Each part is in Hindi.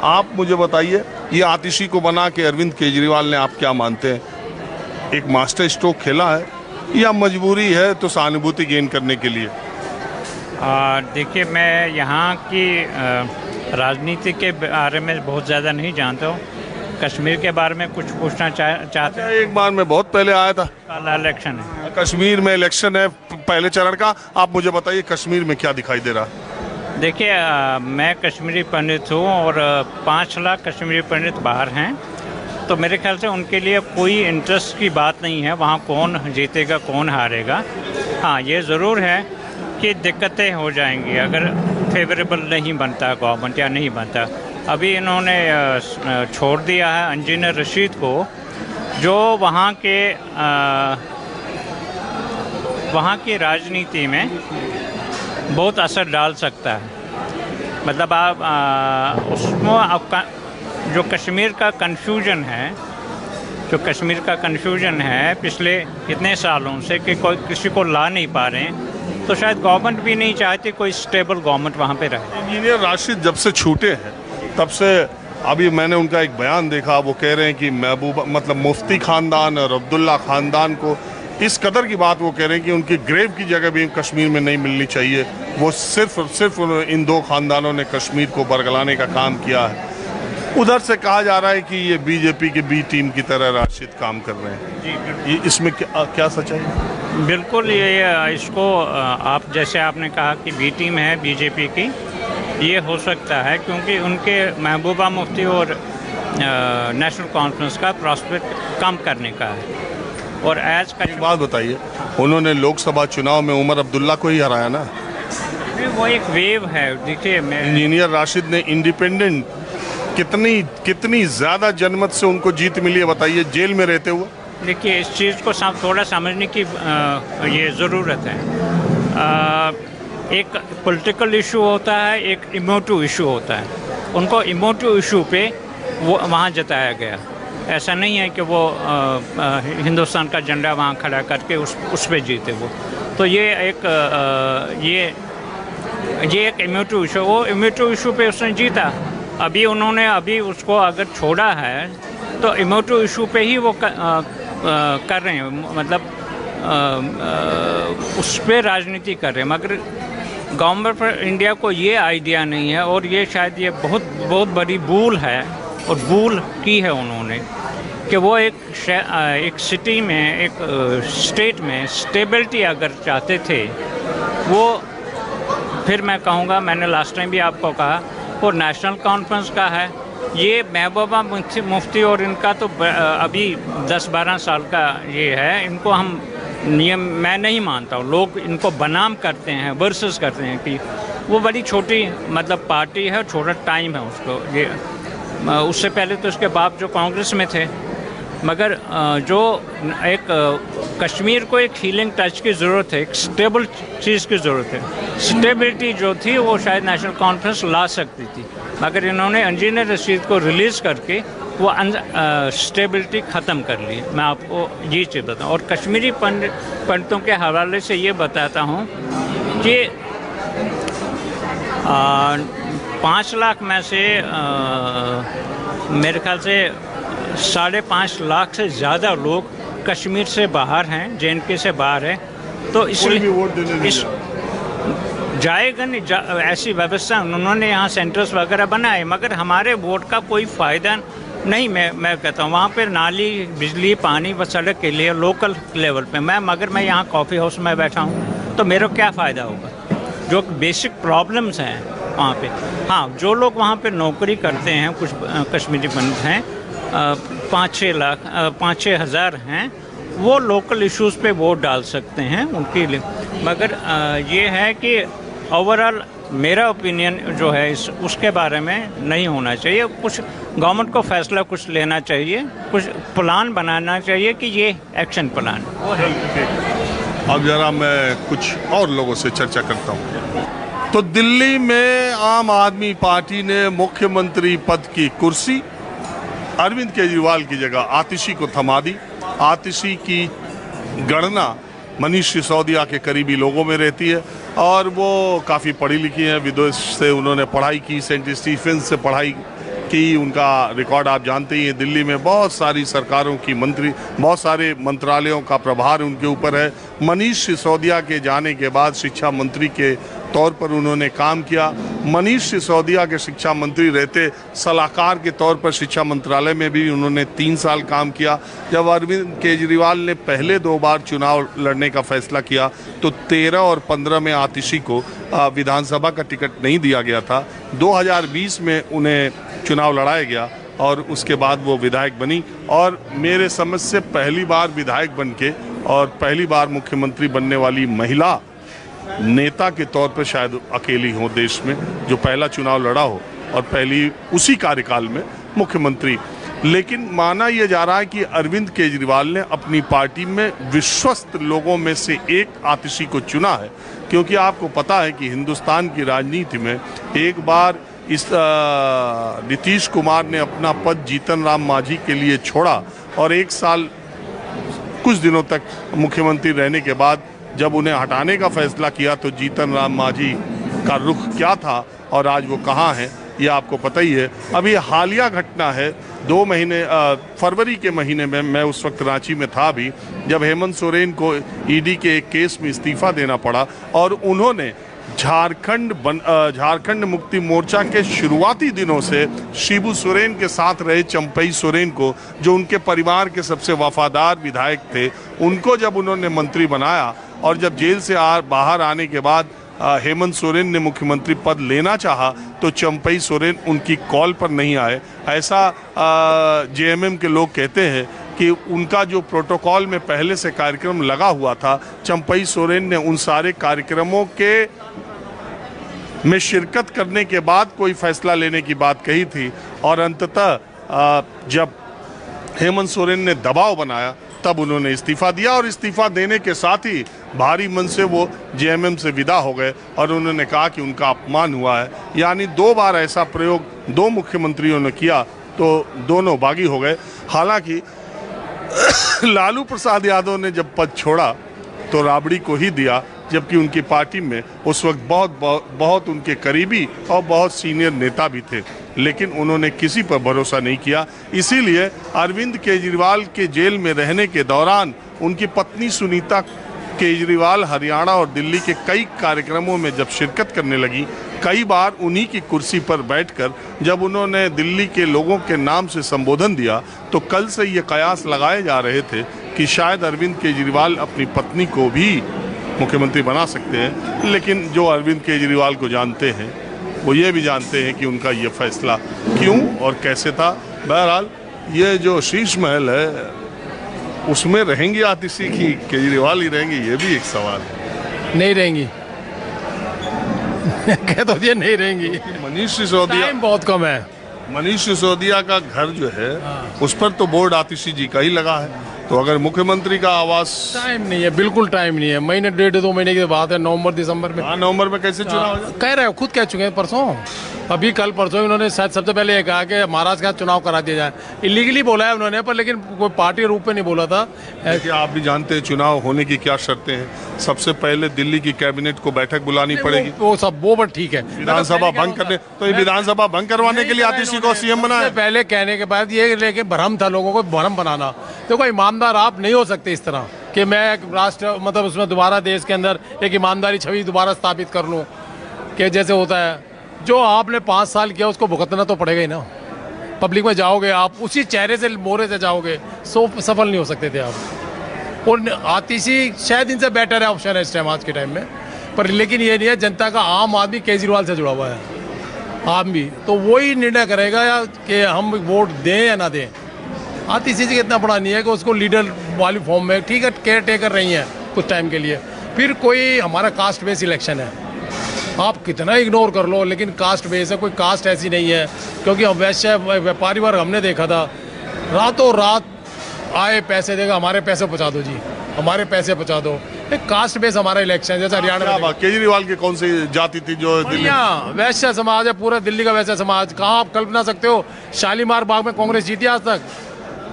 आप मुझे बताइए, ये आतिशी को बना के अरविंद केजरीवाल ने, आप क्या मानते हैं, एक मास्टर स्ट्रोक खेला है या मजबूरी है तो सहानुभूति गेन करने के लिए? देखिए, मैं यहाँ की राजनीति के बारे में बहुत ज़्यादा नहीं जानता हूँ। कश्मीर के बारे में कुछ पूछना चाहते हैं? एक बार मैं बहुत पहले आया था। कल इलेक्शन है कश्मीर में, इलेक्शन है पहले चरण का। आप मुझे बताइए कश्मीर में क्या दिखाई दे रहा है? देखिए, मैं कश्मीरी पंडित हूँ और 5 लाख कश्मीरी पंडित बाहर हैं, तो मेरे ख्याल से उनके लिए कोई इंटरेस्ट की बात नहीं है वहाँ कौन जीतेगा कौन हारेगा। हाँ, ये ज़रूर है कि दिक्कतें हो जाएंगी अगर फेवरेबल नहीं बनता गवर्नमेंट या नहीं बनता। अभी इन्होंने छोड़ दिया है इंजीनियर रशीद को, जो वहाँ की राजनीति में बहुत असर डाल सकता है। मतलब आप उसमें आपका जो कश्मीर का कन्फ्यूजन है पिछले कितने सालों से कि कोई किसी को ला नहीं पा रहे हैं, तो शायद गवर्नमेंट भी नहीं चाहती कोई स्टेबल गवर्नमेंट वहाँ पे रहे। इंजीनियर राशिद जब से छूटे हैं तब से, अभी मैंने उनका एक बयान देखा, वो कह रहे हैं कि महबूबा मतलब मुफ्ती खानदान और अब्दुल्ला खानदान को इस कदर की बात वो कह रहे हैं कि उनकी ग्रेव की जगह भी कश्मीर में नहीं मिलनी चाहिए। वो सिर्फ इन 2 खानदानों ने कश्मीर को बरगलाने का काम किया है। उधर से कहा जा रहा है कि ये बीजेपी के बी टीम की तरह राशिद काम कर रहे हैं। जी, ये इसमें क्या सच्चाई है? बिल्कुल, ये इसको आप जैसे आपने कहा कि बी टीम है बीजेपी की, ये हो सकता है क्योंकि उनके महबूबा मुफ्ती और नेशनल कॉन्फ्रेंस का प्रॉस्पेक्ट कम करने का है। और आज का एक बात बताइए, उन्होंने लोकसभा चुनाव में उमर अब्दुल्ला को ही हराया ना? वो एक वेव है। देखिए, इंजीनियर राशिद ने इंडिपेंडेंट कितनी ज़्यादा जनमत से उनको जीत मिली है बताइए, जेल में रहते हुए। देखिए, इस चीज़ को थोड़ा समझने की ये ज़रूरत है। एक पॉलिटिकल इशू होता है, एक इमोटिव इशू होता है। उनको इमोटिव इशू पे वो वहाँ जताया गया। ऐसा नहीं है कि वो हिंदुस्तान का झंडा वहाँ खड़ा करके उस पे जीते वो। तो ये एक इमोटिव इशू, वो इमोटिव इशू पे उसने जीता। अभी उसको अगर छोड़ा है तो इमोटिव इशू पे ही वो कर रहे हैं, मतलब उस पर राजनीति कर रहे हैं। मगर गवर्नमेंट ऑफ इंडिया को ये आइडिया नहीं है, और ये शायद ये बहुत बड़ी भूल है, और भूल की है उन्होंने कि वो एक सिटी में, एक स्टेट में स्टेबिलिटी अगर चाहते थे, वो फिर मैं कहूँगा, मैंने लास्ट टाइम भी आपको कहा, वो नेशनल कॉन्फ्रेंस का है। ये महबूबा मुफ्ती और इनका तो अभी 10-12 साल का ये है। इनको मैं नहीं मानता हूँ। लोग इनको बनाम करते हैं, वर्सेस करते हैं कि वो बड़ी छोटी मतलब पार्टी है, छोटा टाइम है उसको। ये उससे पहले तो उसके बाप जो कांग्रेस में थे। मगर जो एक कश्मीर को एक हीलिंग टच की ज़रूरत है, एक स्टेबल चीज़ की ज़रूरत है। स्टेबिलिटी जो थी वो शायद नेशनल कॉन्फ्रेंस ला सकती थी, मगर इन्होंने इंजीनियर रशीद को रिलीज़ करके वो स्टेबिलिटी ख़त्म कर ली। मैं आपको ये चीज़ बताऊँ, और कश्मीरी पंडितों के हवाले से ये बताता हूँ कि 5 लाख में से मेरे ख्याल से 5.5 लाख से ज़्यादा लोग कश्मीर से बाहर हैं, JNK से बाहर हैं। तो इसलिए जाएगा नहीं, ऐसी व्यवस्था उन्होंने यहाँ सेंटर्स वगैरह बनाए, मगर हमारे वोट का कोई फ़ायदा नहीं। मैं कहता हूँ वहाँ पर नाली, बिजली, पानी व सड़क के लिए लोकल लेवल पे मगर मैं यहाँ कॉफ़ी हाउस में बैठा हूँ, तो मेरे को क्या फ़ायदा होगा? जो बेसिक प्रॉब्लम्स हैं वहाँ पे। हाँ, जो लोग वहाँ पे नौकरी करते हैं, कुछ कश्मीरी पंडित हैं, 5-6 हज़ार हैं, वो लोकल इश्यूज़ पे वोट डाल सकते हैं उनके लिए। मगर ये है कि ओवरऑल मेरा ओपिनियन जो है उसके बारे में नहीं होना चाहिए। कुछ गवर्नमेंट को फैसला कुछ लेना चाहिए, कुछ प्लान बनाना चाहिए कि ये एक्शन प्लान वो है। अब जरा मैं कुछ और लोगों से चर्चा करता हूँ। तो दिल्ली में आम आदमी पार्टी ने मुख्यमंत्री पद की कुर्सी अरविंद केजरीवाल की जगह आतिशी को थमा दी। आतिशी की गणना मनीष सिसोदिया के करीबी लोगों में रहती है और वो काफ़ी पढ़ी लिखी हैं, विदेश से उन्होंने पढ़ाई की, सेंट स्टीफेंस से पढ़ाई की उनका रिकॉर्ड आप जानते ही हैं। दिल्ली में बहुत सारी सरकारों की बहुत सारे मंत्रालयों का प्रभार उनके ऊपर है। मनीष सिसोदिया के जाने के बाद शिक्षा मंत्री के तौर पर उन्होंने काम किया। मनीष सिसोदिया के शिक्षा मंत्री रहते सलाहकार के तौर पर शिक्षा मंत्रालय में भी उन्होंने 3 साल काम किया। जब अरविंद केजरीवाल ने पहले 2 बार चुनाव लड़ने का फैसला किया तो 13 और 15 में आतिशी को विधानसभा का टिकट नहीं दिया गया था। 2020 में उन्हें चुनाव लड़ाया गया और उसके बाद वो विधायक बनी और मेरे समझ से पहली बार विधायक बन के और पहली बार मुख्यमंत्री बनने वाली महिला नेता के तौर पर शायद अकेली हो देश में जो पहला चुनाव लड़ा हो और पहली उसी कार्यकाल में मुख्यमंत्री। लेकिन माना यह जा रहा है कि अरविंद केजरीवाल ने अपनी पार्टी में विश्वस्त लोगों में से एक आतिशी को चुना है, क्योंकि आपको पता है कि हिंदुस्तान की राजनीति में एक बार इस नीतीश कुमार ने अपना पद जीतन राम मांझी के लिए छोड़ा और 1 साल कुछ दिनों तक मुख्यमंत्री रहने के बाद जब उन्हें हटाने का फैसला किया तो जीतन राम मांझी का रुख क्या था और आज वो कहाँ हैं ये आपको पता ही है। अभी हालिया घटना है 2 महीने फरवरी के महीने में, मैं उस वक्त रांची में था भी, जब हेमंत सोरेन को ईडी के एक केस में इस्तीफा देना पड़ा और उन्होंने झारखंड मुक्ति मोर्चा के शुरुआती दिनों से शिबू सोरेन के साथ रहे चंपई सोरेन को, जो उनके परिवार के सबसे वफादार विधायक थे, उनको जब उन्होंने मंत्री बनाया और जब जेल से बाहर आने के बाद हेमंत सोरेन ने मुख्यमंत्री पद लेना चाहा तो चंपई सोरेन उनकी कॉल पर नहीं आए। ऐसा जेएमएम के लोग कहते हैं कि उनका जो प्रोटोकॉल में पहले से कार्यक्रम लगा हुआ था, चंपई सोरेन ने उन सारे कार्यक्रमों में शिरकत करने के बाद कोई फैसला लेने की बात कही थी और अंततः जब हेमंत सोरेन ने दबाव बनाया तब उन्होंने इस्तीफा दिया और इस्तीफा देने के साथ ही भारी मन से वो जेएमएम से विदा हो गए और उन्होंने कहा कि उनका अपमान हुआ है। यानी 2 बार ऐसा प्रयोग 2 मुख्यमंत्रियों ने किया तो दोनों बागी हो गए। हालांकि लालू प्रसाद यादव ने जब पद छोड़ा तो राबड़ी को ही दिया, जबकि उनकी पार्टी में उस वक्त बहुत उनके करीबी और बहुत सीनियर नेता भी थे, लेकिन उन्होंने किसी पर भरोसा नहीं किया। इसीलिए अरविंद केजरीवाल के जेल में रहने के दौरान उनकी पत्नी सुनीता केजरीवाल हरियाणा और दिल्ली के कई कार्यक्रमों में जब शिरकत करने लगी, कई बार उन्हीं की कुर्सी पर बैठकर जब उन्होंने दिल्ली के लोगों के नाम से संबोधन दिया तो कल से ये कयास लगाए जा रहे थे कि शायद अरविंद केजरीवाल अपनी पत्नी को भी मुख्यमंत्री बना सकते हैं। लेकिन जो अरविंद केजरीवाल को जानते हैं वो ये भी जानते हैं कि उनका ये फैसला क्यों और कैसे था। बहरहाल ये जो शीश महल है उसमें रहेंगी आतिशी की केजरीवाल ही रहेंगे, ये भी एक सवाल है। नहीं रहेंगी कह तो ये नहीं रहेंगी। मनीष सिसोदिया टाइम बहुत कम है। मनीष सिसोदिया का घर जो है उस पर तो बोर्ड आतिशी जी का ही लगा है, तो अगर मुख्यमंत्री का आवास टाइम नहीं है, बिल्कुल टाइम नहीं है। महीने 1.5-2 महीने की बात है, नवंबर दिसंबर में। नवंबर में कैसे चुनाव हो? कह रहे हो, खुद कह चुके हैं परसों, अभी कल परसों इन्होंने शायद सबसे पहले ये कहा कि महाराष्ट्र का चुनाव करा दिया जाए। इलीगली बोला है उन्होंने, पर लेकिन कोई पार्टी रूप में नहीं बोला था। आप भी जानते हैं चुनाव होने की क्या शर्तें हैं। सबसे पहले दिल्ली की कैबिनेट को बैठक बुलानी पड़ेगी, वो बात ठीक है। विधानसभा भंग करने, तो ये विधानसभा भंग करवाने के लिए आतिशी को सीएम बनाया। पहले कहने के बाद ये लेकिन भ्रम था लोगों को, भ्रम बनाना। देखो ईमानदार आप नहीं हो सकते इस तरह कि मैं एक राष्ट्र मतलब उसमें दोबारा देश के अंदर एक ईमानदारी छवि दोबारा स्थापित कर लूँ कि जैसे होता है। जो आपने 5 साल किया उसको भुगतना तो पड़ेगा ही ना। पब्लिक में जाओगे आप उसी चेहरे से मोहरे से जाओगे, सफल नहीं हो सकते थे आप। और आतिशी शायद इनसे बेटर है ऑप्शन है इस टाइम आज के टाइम में, पर लेकिन ये नहीं है। जनता का आम आदमी केजरीवाल से जुड़ा हुआ है, आम भी, तो वही निर्णय करेगा या कि हम वोट दें या ना दें। आतिशी जी इतना बड़ा नहीं है कि उसको लीडर वाली फॉर्म में, ठीक है, केयर टेकर रही हैं कुछ टाइम के लिए। फिर कोई हमारा कास्ट बेस इलेक्शन है, आप कितना इग्नोर कर लो लेकिन कास्ट बेस है, कोई कास्ट ऐसी नहीं है। क्योंकि वैश्य व्यापारी वर्ग हमने देखा था, रातों रात आए पैसे देगा, हमारे पैसे पहुँचा दो जी, हमारे पैसे पहुँचा दो। एक कास्ट बेस हमारा इलेक्शन, जैसे हरियाणा में केजरीवाल की कौन सी जाति थी जो वैश्य समाज है, पूरा दिल्ली का वैश्य समाज। कहाँ आप कल्पना सकते हो शालीमार बाग में कांग्रेस जीती आज तक?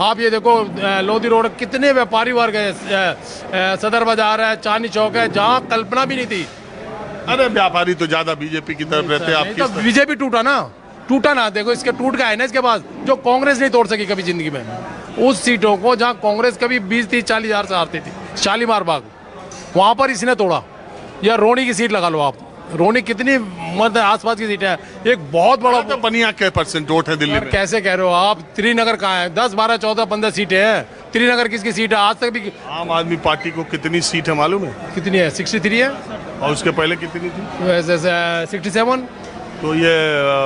आप ये देखो लोधी रोड कितने व्यापारी वर्ग है, सदर बाजार है, चांदनी चौक है, जहाँ कल्पना भी नहीं थी। अरे व्यापारी तो ज्यादा बीजेपी की तरफ रहते हैं। तो बीजेपी टूटा ना, टूटा ना, देखो इसके टूट का है ना इसके पास, जो कांग्रेस नहीं तोड़ सकी कभी जिंदगी में, उस सीटों को जहाँ कांग्रेस कभी 20, 30, 40 हज़ार से हारती थी, शालीमार बाग, वहाँ पर इसने तोड़ा। या रोनी की सीट लगा लो आप, रोनी कितनी मतलब आसपास की सीट है, एक बहुत बड़ा तो बनिया के परसेंट वोट है दिल्ली में। कैसे कह रहे हो आप? त्रिनगर कहाँ है? 10, 12, 14, 15 सीटें हैं। त्रिनगर किसकी सीट है? आज तक भी आम आदमी पार्टी को कितनी सीट है मालूम है? कितनी है? 63 है, और उसके पहले कितनी थी? वैसे 67। तो ये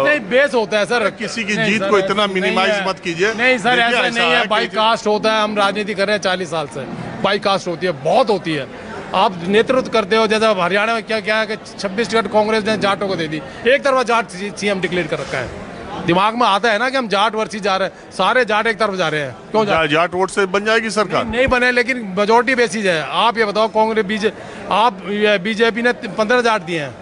नहीं, बेस होता है सर, किसी की नहीं जीत सर, को इतना नहीं मिनिमाइज है। मत कीजिए। नहीं सर, देखिए, ऐसा नहीं है, बाई कि- कास्ट होता है। हम राजनीति कर रहे हैं 40 साल से, बाई कास्ट होती है, बहुत होती है। आप नेतृत्व करते हो, जैसे हरियाणा में क्या क्या है कि 26 टिकट कांग्रेस ने जाटों को दे दी, एक तरफा जाट सीएम डिक्लेयर कर रखा है। दिमाग में आता है ना कि हम जाट वर्सी जा रहे हैं, सारे जाट एक तरफ जा रहे हैं, क्यों जाट वोट से बन जाएगी सरकार? नहीं बने, लेकिन मेजोरिटी बेसिस है। आप ये बताओ, कांग्रेस बीजेपी ने 15 जाट दिए हैं,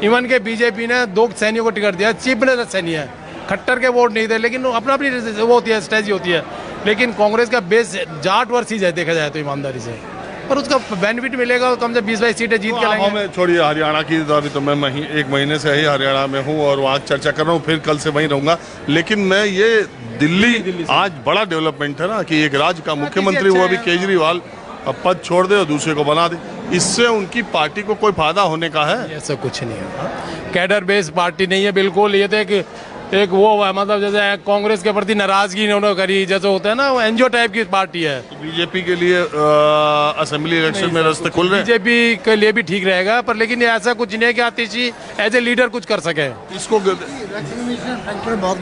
इवन के बीजेपी ने 2 सैनियों को टिकट दिया, चीफ मिनिस्टर सैनी है, खट्टर के वोट नहीं थे, लेकिन अपना अपनी वो होती है, स्ट्रेटजी होती है। लेकिन कांग्रेस का बेस जाट वर्सीज है, देखा जाए तो ईमानदारी से, और उसका बेनिफिट मिलेगा, कम से 20-22 सीटें जीत के लाएंगे। हमें छोड़िए हरियाणा की, अभी तो मैं 1 महीने से ही हरियाणा में हूँ और वहाँ चर्चा कर रहा हूँ, फिर कल से वहीं रहूंगा। लेकिन मैं ये दिल्ली आज बड़ा डेवलपमेंट है ना कि एक राज्य का मुख्यमंत्री, वो अभी केजरीवाल पद छोड़ दे और दूसरे को बना दे, इससे उनकी पार्टी को कोई फायदा होने का है? ऐसा कुछ नहीं है, कैडर बेस्ड पार्टी नहीं है बिल्कुल। ये तो एक वो है, मतलब जैसे कांग्रेस के प्रति नाराजगी इन्होंने करी, जैसे होता है ना, वो एनजीओ टाइप की पार्टी है। बीजेपी के लिए असेंबली इलेक्शन में रास्ते खुल रहे हैं? बीजेपी के लिए भी ठीक रहेगा, पर लेकिन ऐसा कुछ नहीं है कि आतिशी एज ए लीडर कुछ कर सके। इसको वैक्सीनेशन फैक्टर बहुत